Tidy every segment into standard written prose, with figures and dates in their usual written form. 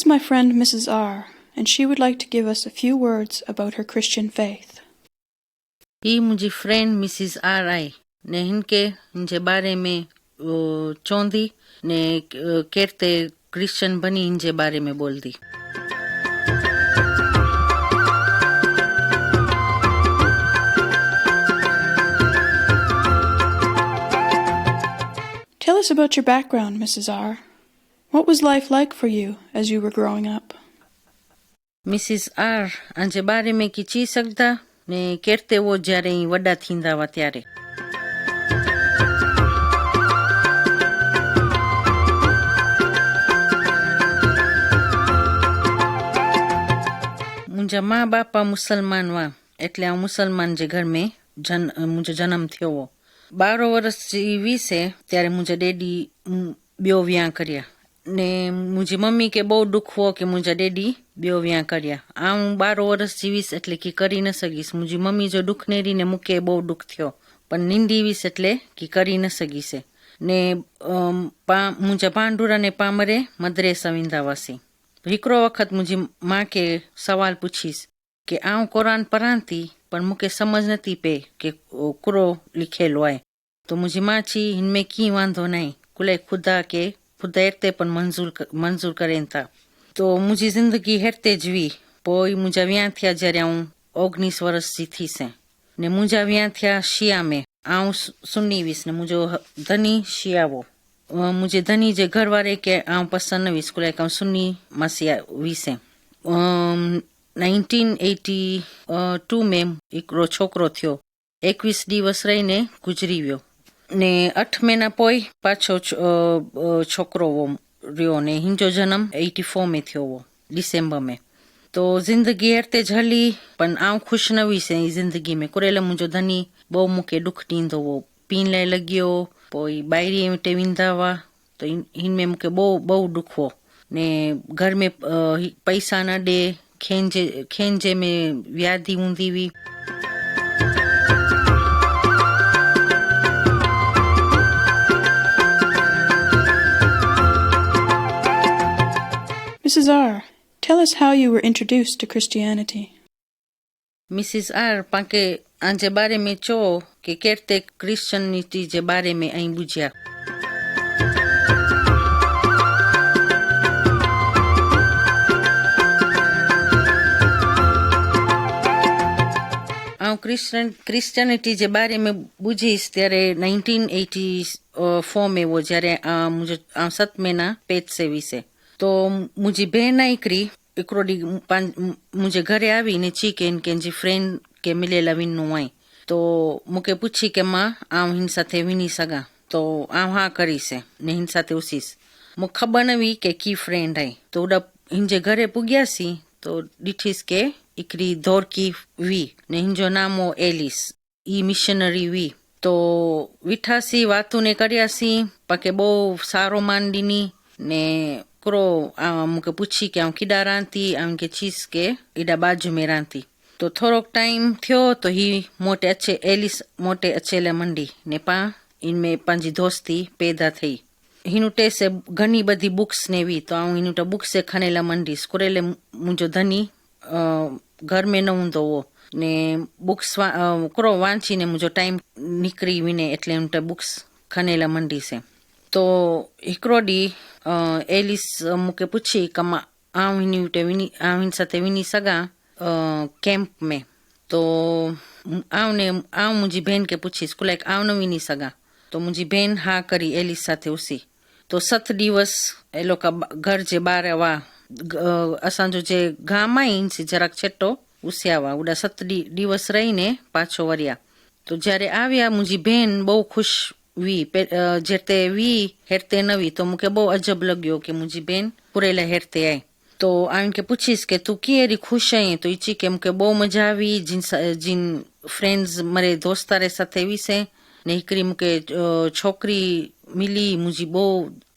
my friend Mrs. R., and she would like to give us a few words about her Christian faith. ही मुझी friend Mrs are आई ने हिनके हिनजे बारे में चौंदी ने केरते क्रिश्चियन बनी हिनजे बारे में बोल दी. Tell us about your background, Mrs. R. What was life like for you as you were growing up? Mrs R આંજે બારે में કી સકતા ને કેરતે વો જ્યારે વડા થીંદા વા ત્યારે. मुंहिंजा माँ बापा मुसलमान हुआ એટલે આ મુસલમાન જે ઘર में मुंहिंजो जन्म थियो हो. 12 વર્ષ जी हुई से ત્યારે मुंहिंजा डैडी ॿियो वियांह કર્યા ने मुंहिंजी मम्मी के બહુ દુઃખ हो કે मुंहिंजा डैडी ॿियो वियांह કર્યા. હું 12 વર્ષ જીવીશ એટલે કે કરી ન સકીશ. मुंहिंजी मम्मी जो दुख नेरीने मूंखे બહુ દુઃખ થયો પણ નીંદી વીશ એટલે કે કરી ન સકીશે ને मुंहिंजा पांडुरा ने पामरे मदरेसा वेंदा हुआसीं. हिकिड़ो वक़्तु मुंहिंजी मां खे सवाल पुछीस कि आउं क़ुरान पढ़ां थी पर मूंखे समझ नथी पए कि कुरो लिखियलु आहे. तो मुंहिंजी मां चई हिन में कीअं वांधो न आहे, कुल खुदा के खुदा हेरते पण मंज़ूर करेनि था. तो मुंहिंजी ज़िंदगी हेरते ज हुई. पोइ मुंहिंजा वियांह थिया જ્યારે આઉं 19 વર્ષ जी थीसि ने मुंहिंजा वियांह थिया शिया में. आउं सुन्नी हुअसि ने मुंहिंजो धनी शिया हो. मुंहिंजे धनी जे घर वारे खे आउं पसंदि न हुअसि कुल आउं सुन्नी मां हुअसि. 1982 में हिकिड़ो छोकिरो थियो. 21 ॾींहं रहीने गुज़री वियो ने 8 महीना पोइ पाछो छोकिरो हो रहियो ने हिनजो जनम 84 में थियो हो डिसेम्बर में. तो ज़िंदगी हेरते ज हली पण आउं ख़ुशि न हुअसि ऐं ज़िंदगी में. कुरेल मुंहिंजो धनी બહુ मूंखे दुख ॾींदो हो. पीअण लाइ लॻियो पोइ ॿाहिरि वेटे वेंदा हुआ त हिन में मूंखे બહુ दुख हो ने घर में पैसा न ॾे. खेंजे में व्याधि हूंदी हुई. Mrs. R., tell us how you were introduced to Christianity. Mrs R पांखे आंजे बारे में चो कि केरते क्रिश्चियनिटी जे बारे में ऐं बुझिया. आउं क्रिश्चियनिटी जे बारे में बुझीस ત્યારે 1984 में वो જ્યારે आउं 7 महीना पेट से हुईसे. तो मुंहिंजी भेण हिकिड़ी हिकिड़ो ॾींहुं मुंहिंजे घरे आई ने चई कि कंहिंजी फ्रेंड के मिलियल वञिणो आहे. तो मूंखे पुछी कि मां आउं हिन साथे वञी सघां. तो आउं हा करीस ने हिन साथे उसीस. मूंखे ख़बर न हुई कि की फ्रेंड आहे. तो ओॾा हिनजे घरे पुॻियासीं तो ॾिठीसि कि हिकिड़ी धोरकी हुई ने हिनजो नाम हो एलिस. ई मिशनरी हुई. तो वीठासीं वातूं ने કર્યાसीं पाके બહુ સારો માન ॾिनी ने हिकिड़ो मूंखे पुछी कि आउं केॾा रहं थी. आउं खे चीस के एॾा बाजू में रहं थी. तो थोरो टाइम थियो तो ही मोटे एलिस मोटे अचे लाइ मंडी ने इनमें पंहिंजी दोस्ती पैदा થઈ. हिनुटे से घणी बधी बुक्स ने हुई. तो आउं हिनुटे बुक्स से खणे लाइ मंडीस. कुरेले मुंहिंजो धनी घर में न हूंदो हो ने बुक्स हिकिड़ो वांचीने मुंहिंजो टाइम निकिरी वञे એટલે हुनटे बुक्स खणे लाइ मंडीसे. तो हिकिड़ो ॾींहुं एलिस मूंखे पुछी कि मां आउं हिन साथे वञी सघां कैंप में. तो आउं मुंहिंजी भेण खे पुछीसि कुल आउं न वञी सघां. तो मुंहिंजी भेण हा करी एलिस साथे उसी. तो 7 દિવસ એ લોકો ઘર જે બહાર हुआ. असांजो जे ગામ आहे જરાક છેટો ઉસ્યા हुआ. ઓડા 7 દિવસ રહીને પાછો વર્યા. તો જ્યારે આવ્યા મુંहिंजी भेण બહુ ખુશ हुई. જેતે हुई हेरते न हुई. तो मूंखे બહુ अजब लॻियो कि मुंहिंजी भेण पुरेला हेरते आहे. तो आउं खे पुछीसि कि तूं कीअं अहिड़ी ख़ुशि आहीं. तो ई चई कि मूंखे બહુ મજા આવી जिन फ्रेंड्स मारे दोस्तारे साथे हुईसे ने हिकिड़ी मूंखे छोकिरी मिली मुंहिंजी બહુ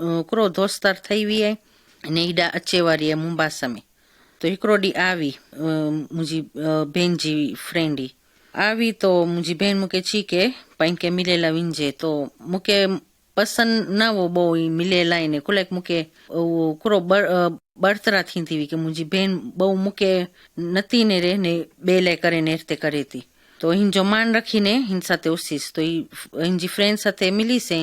हिकिड़ो दोस्तार થઈ हुई आहे ने हेॾा अचे वारी आहे मुंबासा में. तो हिकिड़ो ॾींहुं आवी मुंहिंजी भेण जी फ्रेंड आई. तो मुंहिंजी भेण मूंखे चई कि पाण खे मिले लाइ वञिजे. तो मूंखे पसंद न वो बो मिले लाइने कुलाक मुके कुरो बर्तरा थींदी हुई कि मुंहिंजी भेण बहु मूंखे नथी ने रे ने ॿिए लाइ करे नेरते करे थी तो हिन जो मान रखीने हिन साथे उसीस तो हिन जी फ्रेंड साथे मिलीसे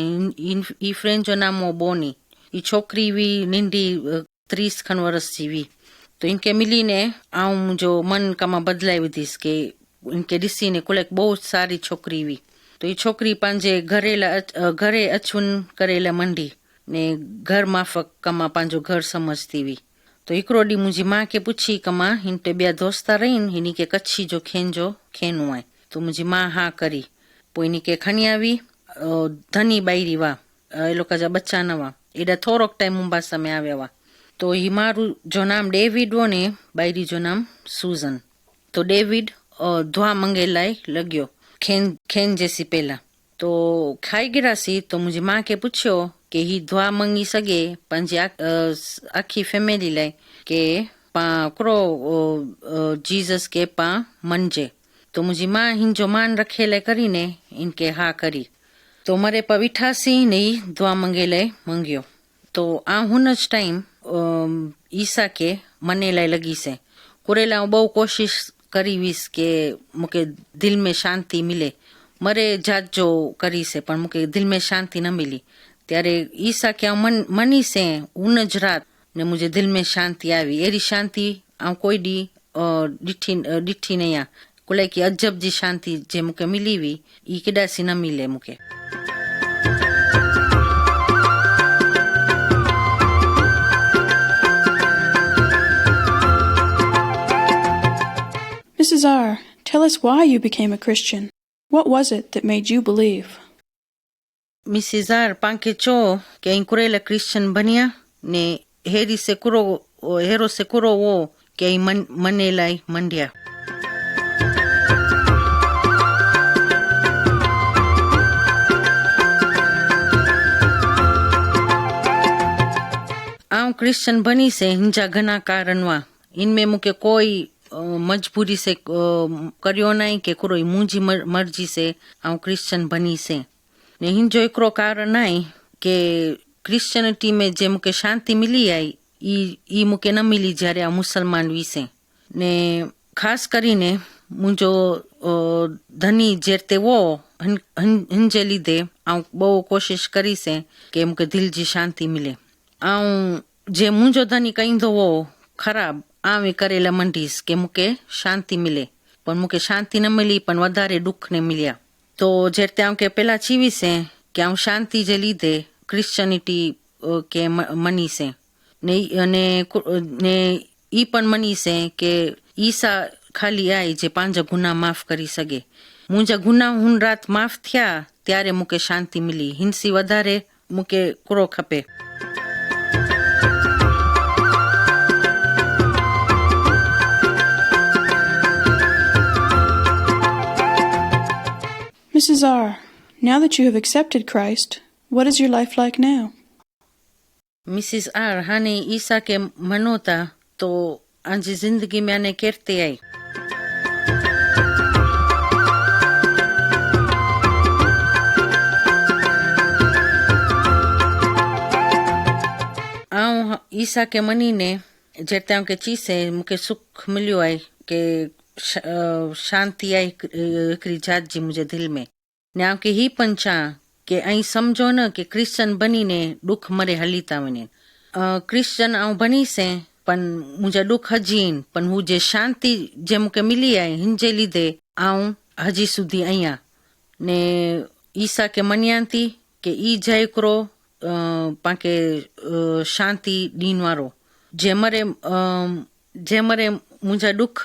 ई फ्रेंड जो नाम हो बोनी ई छोकरी हुई नंढी 30 खन वर्ष जी हुई तो इनके मिलीने आऊं मुंहिंजो मन कमा बदलाए विधीसि के इनके ॾिसीने कुलाक बहुत सारी छोकरी हुई तो ई छोकरी पंहिंजे घरे अचवञ करे लाइ मंडी ने घर माफ़क कमा पंहिंजो घर समझती हुई तो हिकिड़ो ॾींहुं मुंहिंजी माउ खे पुछी कमा हिन ते ॿिया दोस्त रहीनि हिन खे कच्छी जो खेनो आहे तो मुंहिंजी माउ हा करी पोइ हिन खे खणी आवी धनी ॿाहिरी हुआ એ લોકો जा बच्चा न हुआ एॾा थोरोक टाइम मुंबासा में આવ્યા हुआ तो ही मारू जो नाम डेविड हो ने ॿाहिरी जो नाम सूज़न तो डेविड दुआ मंगे लाइ लॻियो खेन जैसी पहला तो खाई गिरासी तो मुंहिंजी माउ खे पुछियो कि ही दुआ मंगी सघे पंहिंजी आखी फैमिली लाइ के पां हिकिड़ो जीसस के पां मञिजे तो मुंहिंजी माउ हिन जो मान रखे लाइ करीने इनके हा करी तो मरे पर बीठासी ने दुआ मंगे लाइ मंगियो तो आ हुन टाइम ईसा के मने लाइ लगी से कुरेला बहु कोशिश करी हुईस के मूंखे दिल में शांति मिले मरे जात जो करी से पर मूंखे दिल में शांति न मिली त्यारे ईसा के मनी से उन ज रात ने मुझे दिल में शांति आई एरी शांति आ कोई डी डिठी नहीं आ कुल की अजब जी शांति जे मूंखे मिली हुई ई केॾासी न मिले मूंखे Mrs. R., tell us why you became a Christian. What was it that made you believe? Mrs R पांखे चो के ऐं कुरेला क्रिश्चियन बनिया ने हेरो से कुरो वो के ऐं मने लाइ मंडिया आऊं क्रिश्चियन बनी से हिंजा घना कारण हुआ इनमें मूंखे कोई मजबूरी से करियो नहीं के कुरो मुंहिंजी मर्जी से आऊं क्रिश्चियन बनी से ने हिन जो हिकिड़ो कारण आहे के क्रिश्चियनिटी में जे मूंखे शांति मिली आहे ई मूंखे न मिली જ્યારે આ મુસલમાન વિશે ને ખાસ કરીને મુંहिंजो ધની જેते वो हिन जे લીધे आऊं બહુ કોશિશ करी से के मूंखे दिल जी शांति मिले आऊं जे मुंहिंजो धनी कईंदो हो ख़राब आवे करे लाइ मंडीस के मूंखे शांति मिले पर मूंखे शांति न मिली पर वधारे दुख ने मिलिया तो जेते आऊं के पेला चीवी से कि आऊं शांति जे लीधे क्रिश्चियनिटी के मनी से ने ई पण मनी से के ईसा खाली आहे जे पंहिंजा गुनाह माफ़ करी सघे मुंहिंजा गुनाह हुन रात माफ़ थिया ત્યારે मूंखे शांति मिली हिनसी वधारे मूंखे कुरो खपे Mrs. R., now that you have accepted Christ, what is your life like now? Mrs. R. हाणे ईसा के मनो था तो आंजी जिंदगी में आने केरते आई आऊं ईसा के मनी ने जेते आऊं के चीज से मूंखे सुख मिलियो आहे के शांति आई हिकिड़ी जात जी मुंहिंजे दिल में ने आऊं के ही पंचा के ऐं सम्झो न के क्रिश्चियन बनी ने दुख मरे हली था वञनि क्रिश्चियन आऊं बनी से पन मुंहिंजा दुख हजी आहिनि पन हू जे शांति जे मूंखे मिली आहे हिन जे लीधे आऊं हजी सुधी आहियां ने ईसा के मञियां थी के ई जय हिकिड़ो पांखे शांति ॾींहं वारो जे मरे मुंहिंजा दुख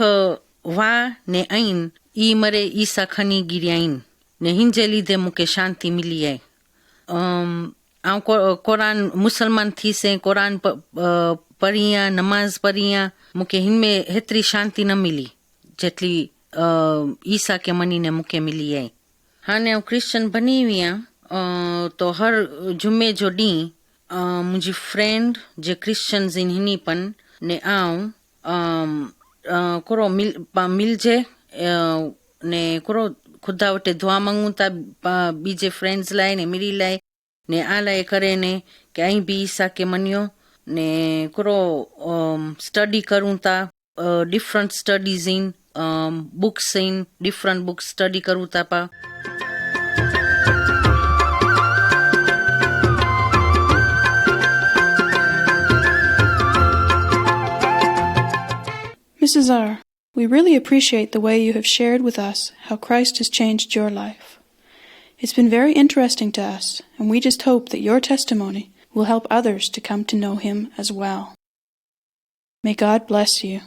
वाह ने आहिनि ई मरे ईसा खनी गिरिया आहिनि ने हिन जे लीधे मूंखे शांति मिली आहे आऊं क़ुरान मुसलमान थी से क़ुरान पढ़ी आहियां नमाज़ पढ़ी आहियां मूंखे हिन में हेतिरी शांति न मिली जेतिरी ईसा के मनी ने मूंखे मिली आहे हाणे आऊं क्रिश्चियन बनी हुई आहियां तो हर जुमे जो ॾींहुं मुंहिंजी फ्रेंड जे क्रिश्चियन्स आहिनि हिनी पन ने आऊं कुरो मिलजे ने कुरो खुदा वटि दुआ मंगूं था ॿीजे फ्रेंड्स लाइ ने मिली लाइ ने आलाए करे ने कि आई बी साके मनियो ने करो स्टडी करूं ता different studies in books in different books study करूं ता पा Mrs. R., we really appreciate the way you have shared with us how Christ has changed your life. It's been very interesting to us, and we just hope that your testimony will help others to come to know Him as well. May God bless you.